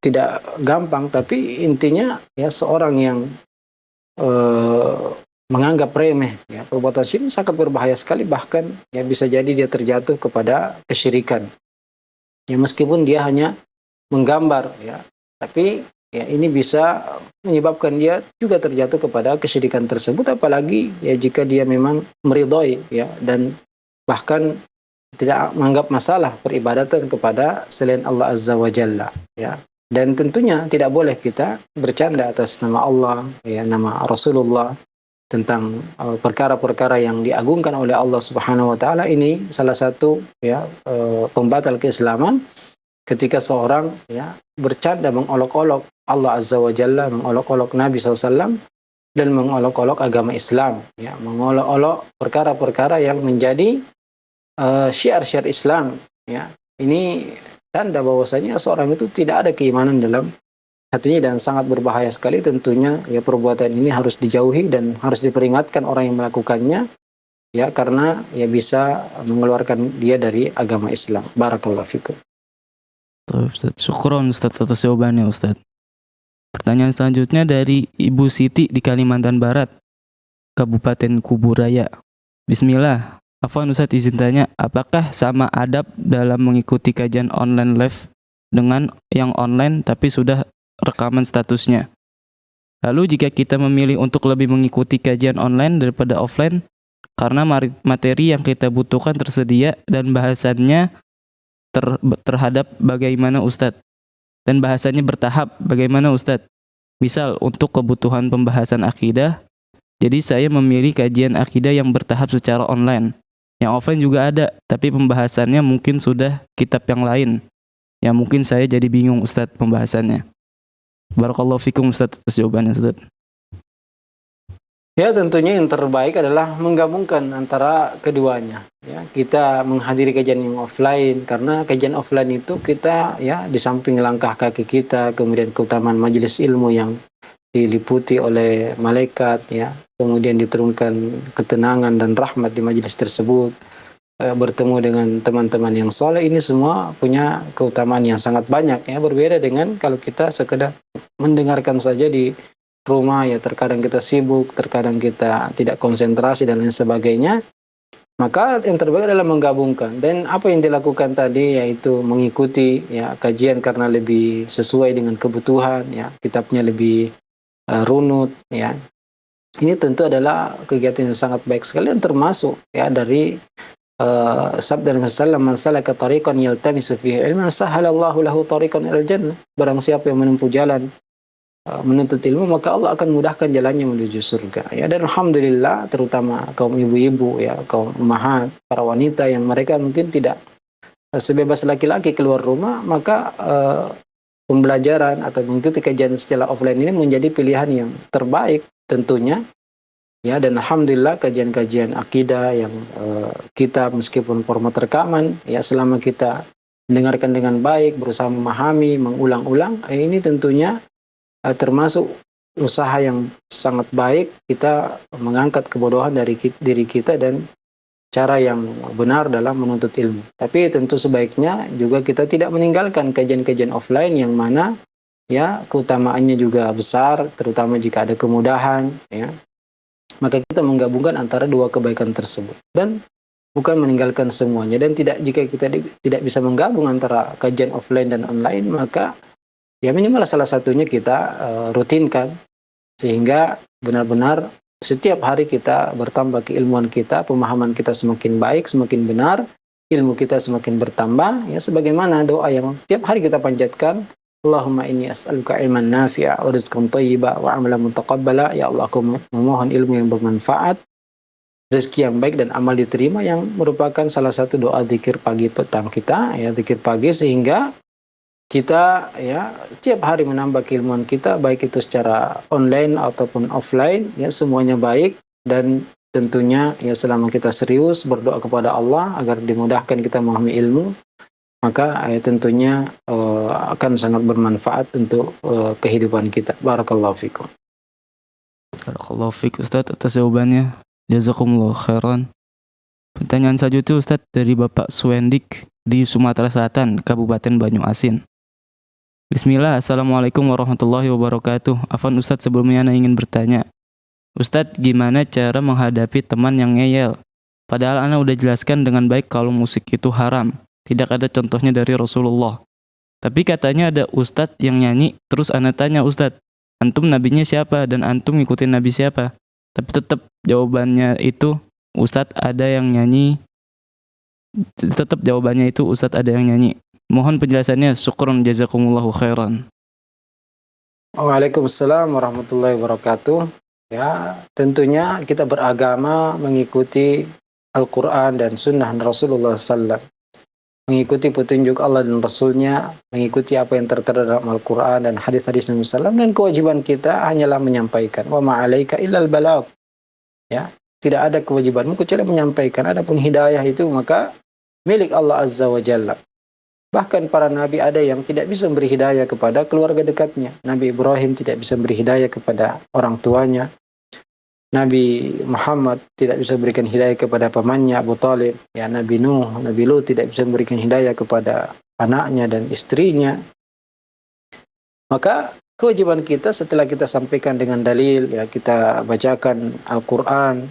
tidak gampang, tapi intinya ya seorang yang menganggap remeh ya perbuatan syirik sangat berbahaya sekali, bahkan ya bisa jadi dia terjatuh kepada kesyirikan. Ya meskipun dia hanya menggambar ya, tapi ya ini bisa menyebabkan dia juga terjatuh kepada kesyirikan tersebut, apalagi ya jika dia memang meridhoi ya dan bahkan tidak menganggap masalah peribadatan kepada selain Allah Azza wa Jalla ya. Dan tentunya tidak boleh kita bercanda atas nama Allah ya, nama Rasulullah tentang perkara-perkara yang diagungkan oleh Allah Subhanahu wa taala. Ini salah satu ya pembatal keislaman ketika seorang ya bercanda mengolok-olok Allah Azza wa Jalla, mengolok-olok Nabi SAW dan mengolok-olok agama Islam ya, mengolok-olok perkara-perkara yang menjadi syiar-syiar Islam ya. Ini tanda bahwasanya seorang itu tidak ada keimanan dalam hatinya dan sangat berbahaya sekali. Tentunya ya perbuatan ini harus dijauhi dan harus diperingatkan orang yang melakukannya ya, karena ya bisa mengeluarkan dia dari agama Islam. Barakallahu fikum. Ustaz, syukron Ustaz atas jawabannya Ustaz. Pertanyaan selanjutnya dari Ibu Siti di Kalimantan Barat, Kabupaten Kuburaya. Bismillah. Afwan Ustaz, izin tanya, apakah sama adab dalam mengikuti kajian online live dengan yang online tapi sudah rekaman statusnya? Lalu jika kita memilih untuk lebih mengikuti kajian online daripada offline karena materi yang kita butuhkan tersedia dan bahasannya terhadap bagaimana Ustadz? Dan bahasanya bertahap, bagaimana Ustadz? Misal untuk kebutuhan pembahasan akidah, jadi saya memilih kajian akidah yang bertahap secara online. Yang offline juga ada, tapi pembahasannya mungkin sudah kitab yang lain. Ya mungkin saya jadi bingung Ustadz pembahasannya. Barakallahu fikum Ustadz atas jawabannya Ustadz. Ya tentunya yang terbaik adalah menggabungkan antara keduanya. Ya, kita menghadiri kajian yang offline karena kajian offline itu kita ya di samping langkah kaki kita, kemudian keutamaan majelis ilmu yang diliputi oleh malaikat ya, kemudian diturunkan ketenangan dan rahmat di majelis tersebut, bertemu dengan teman-teman yang soleh, ini semua punya keutamaan yang sangat banyak ya, berbeda dengan kalau kita sekedar mendengarkan saja di rumah ya, terkadang kita sibuk, terkadang kita tidak konsentrasi dan lain sebagainya. Maka yang terbaik adalah menggabungkan, dan apa yang dilakukan tadi yaitu mengikuti ya kajian karena lebih sesuai dengan kebutuhan ya, kitabnya lebih runut ya. Ini tentu adalah kegiatan yang sangat baik sekali dan termasuk ya dari sabda Nabi sallallahu alaihi wasallam, "Man salaka tariqan yaltamisu fihi ilman sahhalallahu lahu tariqan ilal jannah." Barang siapa yang menempuh jalan menuntut ilmu, maka Allah akan mudahkan jalannya menuju surga ya. Dan alhamdulillah terutama kaum ibu-ibu ya, kaum ummahat, para wanita yang mereka mungkin tidak sebebas laki-laki keluar rumah, maka pembelajaran atau mengikuti kajian secara offline ini menjadi pilihan yang terbaik tentunya ya. Dan alhamdulillah kajian-kajian akidah yang kita meskipun format rekaman ya, selama kita mendengarkan dengan baik, berusaha memahami, mengulang-ulang, ini tentunya termasuk usaha yang sangat baik kita mengangkat kebodohan dari diri kita dan cara yang benar dalam menuntut ilmu. Tapi tentu sebaiknya juga kita tidak meninggalkan kajian-kajian offline yang mana ya keutamaannya juga besar, terutama jika ada kemudahan ya. Maka kita menggabungkan antara dua kebaikan tersebut. Dan bukan meninggalkan semuanya. Dan jika kita tidak bisa menggabung antara kajian offline dan online, maka ya minimal salah satunya kita rutinkan, sehingga benar-benar setiap hari kita bertambah keilmuan kita, pemahaman kita semakin baik, semakin benar, ilmu kita semakin bertambah, ya sebagaimana doa yang tiap hari kita panjatkan, Allahumma inni as'aluka ilman nafi'a wa rizqan thayyiba wa amalan mutaqabbala. Ya Allah, aku memohon ilmu yang bermanfaat, rezeki yang baik dan amal diterima, yang merupakan salah satu doa zikir pagi petang kita, ya zikir pagi, sehingga kita ya tiap hari menambah keilmuan kita, baik itu secara online ataupun offline, ya semuanya baik. Dan tentunya ya selama kita serius berdoa kepada Allah agar dimudahkan kita memahami ilmu, maka tentunya akan sangat bermanfaat untuk kehidupan kita. Barakallahu fikum. Barakallahu fiik Ustaz atas jawabannya. Jazakumullah khairan. Pertanyaan selanjutnya Ustaz dari Bapak Suwendik di Sumatera Selatan, Kabupaten Banyuasin. Bismillah, Assalamualaikum warahmatullahi wabarakatuh. Afwan Ustaz, sebelumnya Ana ingin bertanya. Ustaz, gimana cara menghadapi teman yang ngeyel? Padahal Ana udah jelaskan dengan baik kalau musik itu haram. Tidak ada contohnya dari Rasulullah. Tapi katanya ada Ustaz yang nyanyi, terus Ana tanya, Ustaz, antum nabinya siapa dan antum ngikutin nabi siapa? Tapi tetap jawabannya itu Ustaz ada yang nyanyi. Tetap jawabannya itu Ustaz ada yang nyanyi. Mohon penjelasannya, syukron jazakumullahu khairan. Waalaikumsalam warahmatullahi wabarakatuh. Ya, tentunya kita beragama mengikuti Al-Quran dan Sunnah Rasulullah SAW, mengikuti petunjuk Allah dan Rasulnya, mengikuti apa yang tertera dalam Al-Quran dan hadis-hadis Nabi SAW, dan kewajiban kita hanyalah menyampaikan. Wa ma'alaika illal balagh. Ya, tidak ada kewajibanmu kecuali menyampaikan. Adapun hidayah itu maka milik Allah Azza wa Jalla. Bahkan para nabi ada yang tidak bisa memberi hidayah kepada keluarga dekatnya. Nabi Ibrahim tidak bisa memberi hidayah kepada orang tuanya. Nabi Muhammad tidak bisa memberikan hidayah kepada pamannya Abu Talib. Ya, Nabi Nuh, Nabi Lut tidak bisa memberikan hidayah kepada anaknya dan istrinya. Maka kewajiban kita setelah kita sampaikan dengan dalil, ya kita bacakan Al-Quran.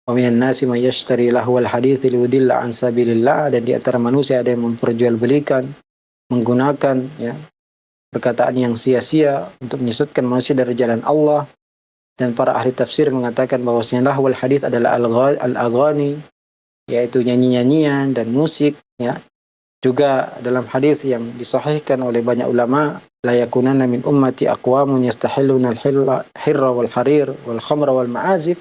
Wa minan nasi may yashtari lahwal hadits liyudilla an sabilillah, dan di antara manusia ada yang memperjualbelikan, menggunakan ya perkataan yang sia-sia untuk menyesatkan manusia dari jalan Allah. Dan para ahli tafsir mengatakan bahwasanya lahwal hadits adalah al-aghani, yaitu nyanyi-nyanyian dan musik ya. Juga dalam hadis yang disahihkan oleh banyak ulama, la yakunanna min ummati aqwamun yastahilluna al-hirra wal harir wal khamra wal ma'azif.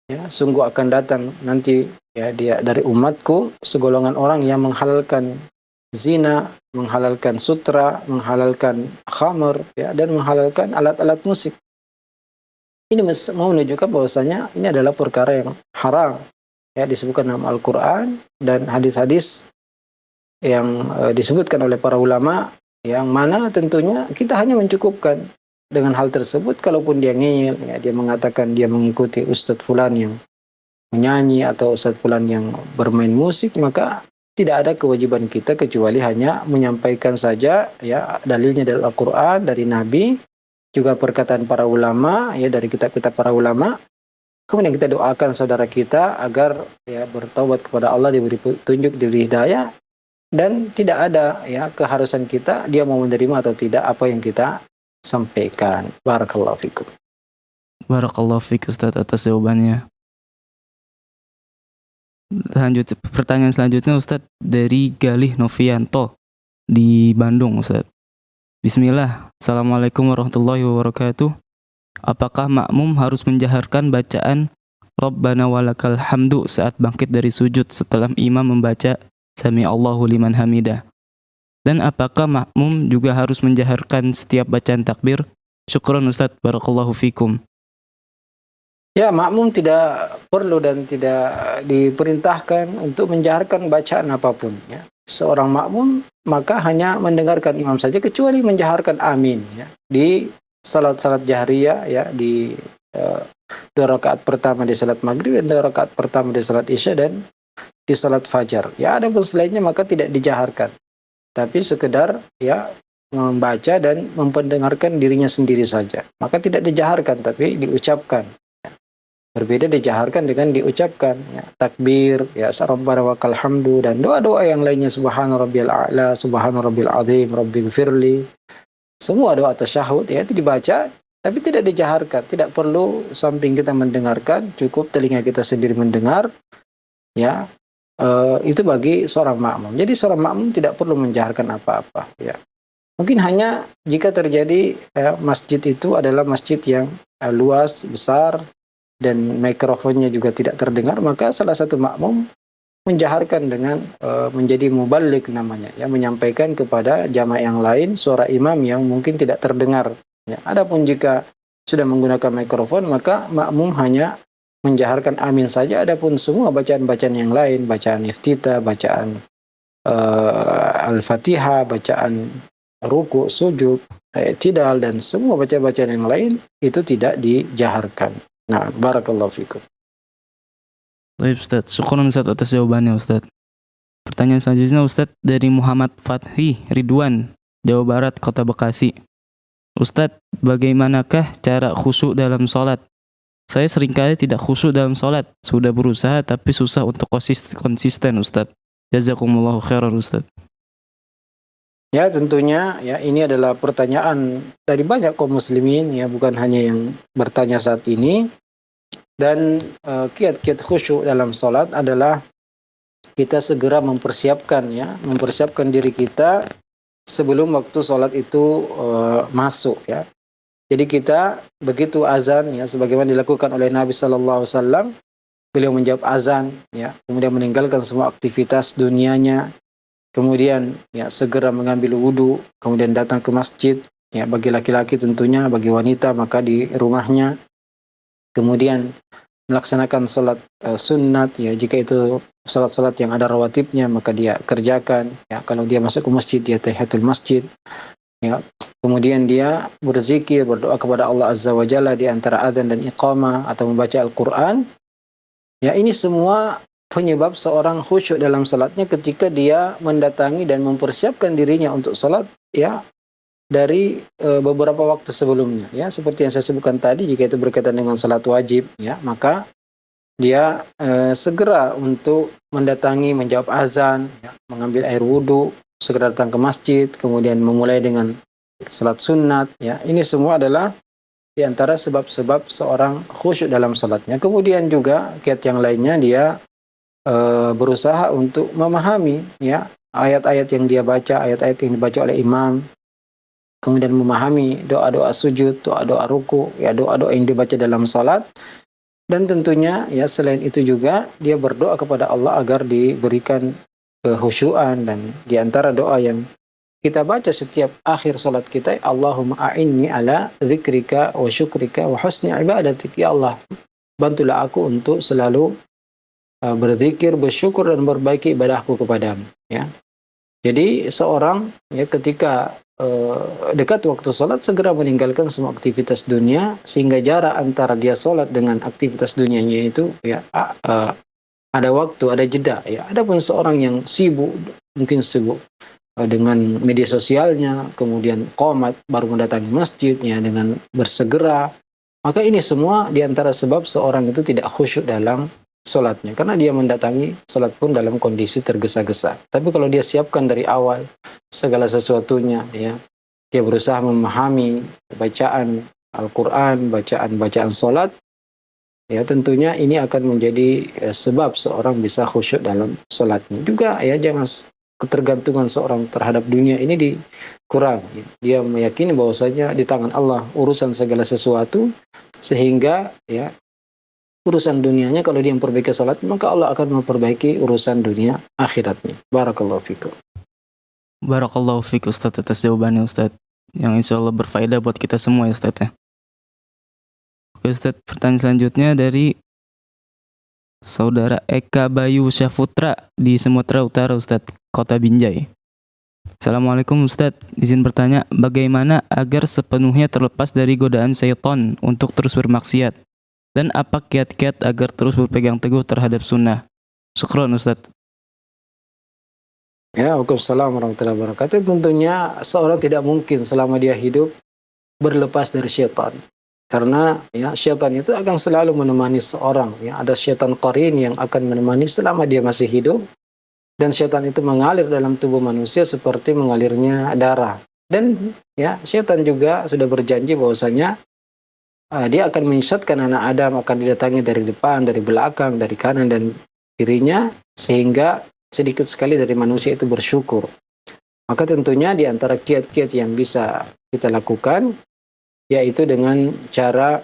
Ya, sungguh akan datang nanti ya dia dari umatku segolongan orang yang menghalalkan zina, menghalalkan sutra, menghalalkan khamr ya, dan menghalalkan alat-alat musik. Ini mau menunjukkan bahwasanya ini adalah perkara yang haram ya, disebutkan dalam Al-Qur'an dan hadis-hadis yang disebutkan oleh para ulama, yang mana tentunya kita hanya mencukupkan dengan hal tersebut. Kalaupun dia ngeyel, ya, dia mengatakan dia mengikuti Ustadz Fulan yang menyanyi atau Ustadz Fulan yang bermain musik, maka tidak ada kewajiban kita kecuali hanya menyampaikan saja ya dalilnya dari Al-Quran, dari Nabi, juga perkataan para ulama ya dari kitab-kitab para ulama. Kemudian kita doakan saudara kita agar ya bertaubat kepada Allah, diberi petunjuk, diberi hidayah, dan tidak ada ya keharusan kita dia mau menerima atau tidak apa yang kita sampaikan. Barakallahu fikum. Barakallahu fiik Ustaz atas jawabannya. Pertanyaan selanjutnya Ustaz dari Galih Novianto di Bandung Ustaz. Bismillah. Assalamualaikum warahmatullahi wabarakatuh. Apakah makmum harus menjaharkan bacaan Rabbana walakal hamdu saat bangkit dari sujud setelah imam membaca Sami Allahu liman hamidah? Dan apakah makmum juga harus menjaharkan setiap bacaan takbir? Syukron Ustaz, barakallahu fikum. Ya, makmum tidak perlu dan tidak diperintahkan untuk menjaharkan bacaan apapun ya. Seorang makmum maka hanya mendengarkan imam saja, kecuali menjaharkan amin ya. Di salat-salat jahriyah ya, di 2 rakaat pertama di salat maghrib dan 2 rakaat pertama di salat isya dan di salat fajar. Ya, adapun selainnya maka tidak dijaharkan. Tapi sekedar ya membaca dan mempendengarkan dirinya sendiri saja. Maka tidak dijaharkan tapi diucapkan. Berbeda dijaharkan dengan diucapkan, ya, takbir, ya, rabbana wakal hamdu, dan doa-doa yang lainnya, subhana rabbiyal a'la, subhana rabbil azim, rabbighfirli. Semua doa tasyahud ya itu dibaca tapi tidak dijaharkan, tidak perlu samping kita mendengarkan, cukup telinga kita sendiri mendengar, ya. Itu bagi seorang makmum. Jadi seorang makmum tidak perlu menjaharkan apa-apa, ya. Mungkin hanya jika terjadi masjid itu adalah masjid yang luas, besar, dan mikrofonnya juga tidak terdengar, maka salah satu makmum menjaharkan dengan menjadi muballigh namanya, ya, menyampaikan kepada jamaah yang lain suara imam yang mungkin tidak terdengar, ya. Adapun jika sudah menggunakan mikrofon, maka makmum hanya menjaharkan amin saja. Adapun semua bacaan-bacaan yang lain, bacaan iftitah, bacaan al-fatihah, bacaan ruku, sujud, i'tidal, dan semua bacaan-bacaan yang lain itu tidak dijaharkan. Nah, barakallahu fikum. Baik Ustaz, syukran Ustaz atas jawabannya Ustaz. Pertanyaan selanjutnya Ustaz dari Muhammad Fathi Ridwan, Jawa Barat, Kota Bekasi. Ustaz, bagaimanakah cara khusyuk dalam sholat? Saya seringkali tidak khusyuk dalam sholat. Sudah berusaha tapi susah untuk konsisten Ustaz. Jazakumullahu khairan Ustaz. Ya, tentunya ya ini adalah pertanyaan dari banyak kaum muslimin, ya, bukan hanya yang bertanya saat ini. Dan kiat-kiat khusyuk dalam salat adalah kita segera mempersiapkan diri kita sebelum waktu salat itu masuk, ya. Jadi kita begitu azan, ya, sebagaimana dilakukan oleh Nabi sallallahu alaihi wasallam, beliau menjawab azan, ya, kemudian meninggalkan semua aktivitas dunianya, kemudian ya segera mengambil wudu, kemudian datang ke masjid, ya, bagi laki-laki tentunya, bagi wanita maka di rumahnya. Kemudian melaksanakan sholat sunat, ya, jika itu sholat-sholat yang ada rawatibnya maka dia kerjakan, ya. Kalau dia masuk ke masjid, dia tahiyatul masjid, ya. Kemudian dia berzikir, berdoa kepada Allah Azza wa Jalla di antara adzan dan iqamah atau membaca Al-Quran. Ya, ini semua penyebab seorang khusyuk dalam salatnya ketika dia mendatangi dan mempersiapkan dirinya untuk salat, ya, dari beberapa waktu sebelumnya, ya, seperti yang saya sebutkan tadi. Jika itu berkaitan dengan salat wajib, ya, maka dia segera untuk mendatangi, menjawab azan, ya, mengambil air wudu, segera datang ke masjid, kemudian memulai dengan salat sunat, ya. Ini semua adalah di antara sebab-sebab seorang khusyuk dalam salatnya. Kemudian juga kiat yang lainnya, dia berusaha untuk memahami, ya, ayat-ayat yang dia baca, ayat-ayat yang dibaca oleh imam. Kemudian memahami doa-doa sujud, doa-doa ruku, ya, doa-doa yang dibaca dalam salat. Dan tentunya, ya, selain itu juga dia berdoa kepada Allah agar diberikan kehusyuan. Dan di antara doa yang kita baca setiap akhir salat kita, Allahumma a'inni ala dzikrika wa syukrika wa husni ibadatik. Ya Allah, bantulah aku untuk selalu berzikir, bersyukur, dan memperbaiki ibadahku kepadamu, ya. Jadi seorang, ya, ketika dekat waktu sholat segera meninggalkan semua aktivitas dunia, sehingga jarak antara dia sholat dengan aktivitas dunianya itu, ya, ada waktu, ada jeda, ya. Adapun seorang yang mungkin sibuk dengan media sosialnya, kemudian qomat, baru mendatangi masjid, ya, dengan bersegera, maka ini semua diantara sebab seorang itu tidak khusyuk dalam sholatnya, karena dia mendatangi sholat pun dalam kondisi tergesa-gesa. Tapi kalau dia siapkan dari awal segala sesuatunya, ya, dia berusaha memahami bacaan Al-Quran, bacaan sholat, ya, tentunya ini akan menjadi sebab seorang bisa khusyuk dalam sholatnya. Juga, ya, jangan ketergantungan seorang terhadap dunia ini dikurang, ya. Dia meyakini bahwasanya di tangan Allah urusan segala sesuatu, sehingga, ya, urusan dunianya kalau dia memperbaiki salat, maka Allah akan memperbaiki urusan dunia akhiratnya. Barakallahu fikum. Barakallahu fiik Ustaz atas jawabannya Ustaz, yang insya Allah berfaedah buat kita semua, ya Ustaz, ya. Oke Ustaz, pertanyaan selanjutnya dari Saudara Eka Bayu Syafutra di Sumatera Utara Ustaz, Kota Binjai. Assalamualaikum Ustaz, izin bertanya, bagaimana agar sepenuhnya terlepas dari godaan syaitan untuk terus bermaksiat? Dan apa kiat-kiat agar terus berpegang teguh terhadap sunnah? Syukron Ustaz. Ya, waalaikumsalam warahmatullahi wabarakatuh. Tentunya seorang tidak mungkin selama dia hidup berlepas dari syaitan. Karena ya syaitan itu akan selalu menemani seorang. Ya, ada syaitan qarin yang akan menemani selama dia masih hidup, dan syaitan itu mengalir dalam tubuh manusia seperti mengalirnya darah. Dan ya syaitan juga sudah berjanji bahwasanya dia akan menyesatkan anak Adam, akan didatangi dari depan, dari belakang, dari kanan dan kirinya, sehingga sedikit sekali dari manusia itu bersyukur. Maka tentunya di antara kiat-kiat yang bisa kita lakukan yaitu dengan cara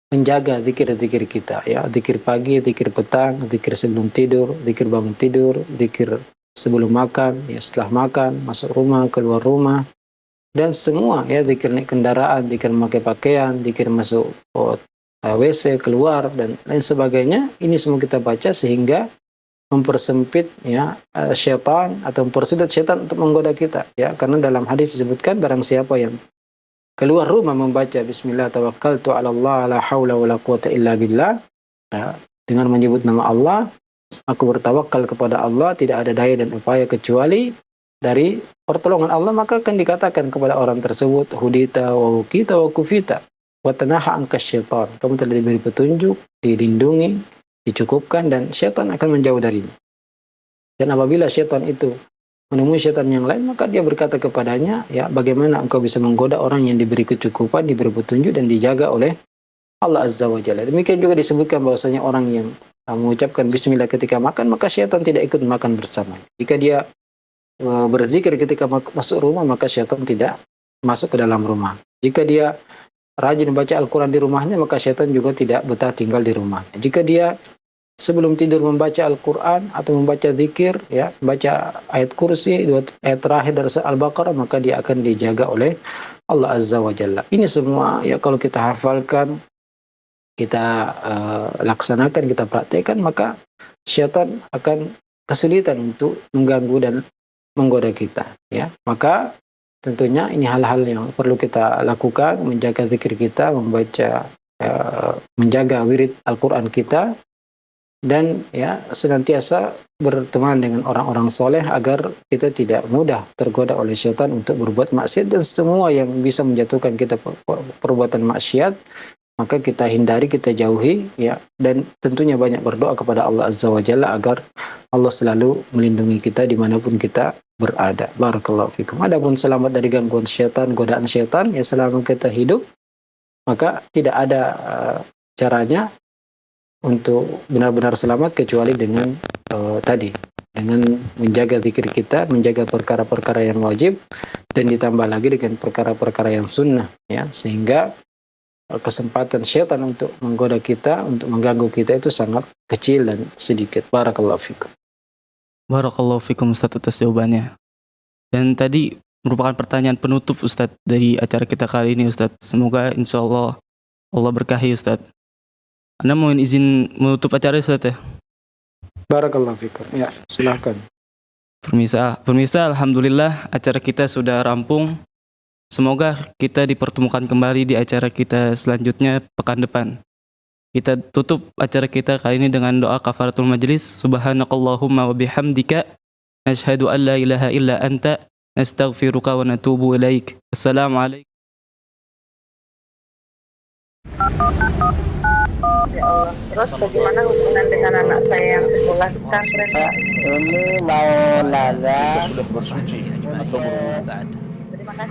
menjaga zikir-zikir kita, ya, zikir pagi, zikir petang, zikir sebelum tidur, zikir bangun tidur, zikir sebelum makan, ya, setelah makan, masuk rumah, keluar rumah, dan semua, ya, zikir naik kendaraan, zikir memakai pakaian, zikir masuk WC, keluar, dan lain sebagainya. Ini semua kita baca sehingga mempersempit, ya, syaitan atau mempersulit syaitan untuk menggoda kita, ya, karena dalam hadis disebutkan barang siapa yang keluar rumah membaca bismillah tawakkaltu 'ala Allah la haula wala quwata illa billah, ya, dengan menyebut nama Allah, aku bertawakal kepada Allah, tidak ada daya dan upaya kecuali dari pertolongan Allah, maka akan dikatakan kepada orang tersebut hudita wa wukita wa kufita wa tanaha anka syaitan, kamu telah diberi petunjuk, dilindungi, dicukupkan, dan syaitan akan menjauh darimu. Dan apabila syaitan itu menemui syaitan yang lain, maka dia berkata kepadanya, ya, bagaimana engkau bisa menggoda orang yang diberi kecukupan, diberi petunjuk, dan dijaga oleh Allah Azza wa Jalla. Demikian juga disebutkan bahwasanya orang yang mengucapkan bismillah ketika makan, maka syaitan tidak ikut makan bersama. Jika dia berzikir ketika masuk rumah, maka syaitan tidak masuk ke dalam rumah. Jika dia rajin membaca Al-Quran di rumahnya, maka syaitan juga tidak betah tinggal di rumahnya. Jika dia sebelum tidur membaca Al-Quran atau membaca zikir, ya, membaca ayat kursi, 2 ayat terakhir dari Al-Baqarah, maka dia akan dijaga oleh Allah Azza wa Jalla. Ini semua, ya, kalau kita hafalkan, kita laksanakan, kita praktekkan, maka syaitan akan kesulitan untuk mengganggu dan menggoda kita, ya. Maka tentunya ini hal-hal yang perlu kita lakukan, menjaga zikir kita, membaca, menjaga wirid Al-Quran kita, dan, ya, senantiasa berteman dengan orang-orang soleh agar kita tidak mudah tergoda oleh syaitan untuk berbuat maksiat, dan semua yang bisa menjatuhkan kita perbuatan maksiat maka kita hindari, kita jauhi, ya, dan tentunya banyak berdoa kepada Allah Azza wa Jalla agar Allah selalu melindungi kita dimanapun kita berada. Barakallahu fikum. Adapun selamat dari gangguan syaitan, godaan syaitan, ya, selama kita hidup, maka tidak ada caranya untuk benar-benar selamat kecuali dengan dengan menjaga zikir kita, menjaga perkara-perkara yang wajib, dan ditambah lagi dengan perkara-perkara yang sunnah, ya, sehingga kesempatan syaitan untuk menggoda kita, untuk mengganggu kita itu sangat kecil dan sedikit. Barakallahu fikum. Barakallahu fikum Ustaz atas jawabannya. Dan tadi merupakan pertanyaan penutup Ustaz dari acara kita kali ini Ustaz. Semoga insya Allah Allah berkahi Ustaz. Anda mohon izin menutup acara Ustaz, ya? Barakallahu fikum. Ya, silakan. Pemirsa, alhamdulillah acara kita sudah rampung. Semoga kita dipertemukan kembali di acara kita selanjutnya pekan depan. Kita tutup acara kita kali ini dengan doa kafaratul majlis. Subhanakallahumma wa bihamdika nashhadu an la ilaha illa anta nastaghfiruka wa natubu ilaik. Assalamualaikum. Ya Allah. Terus bagaimana hubungan dengan anak saya yang sekolah pesantren? Ini mau nanya Sudah bersuci atau belum?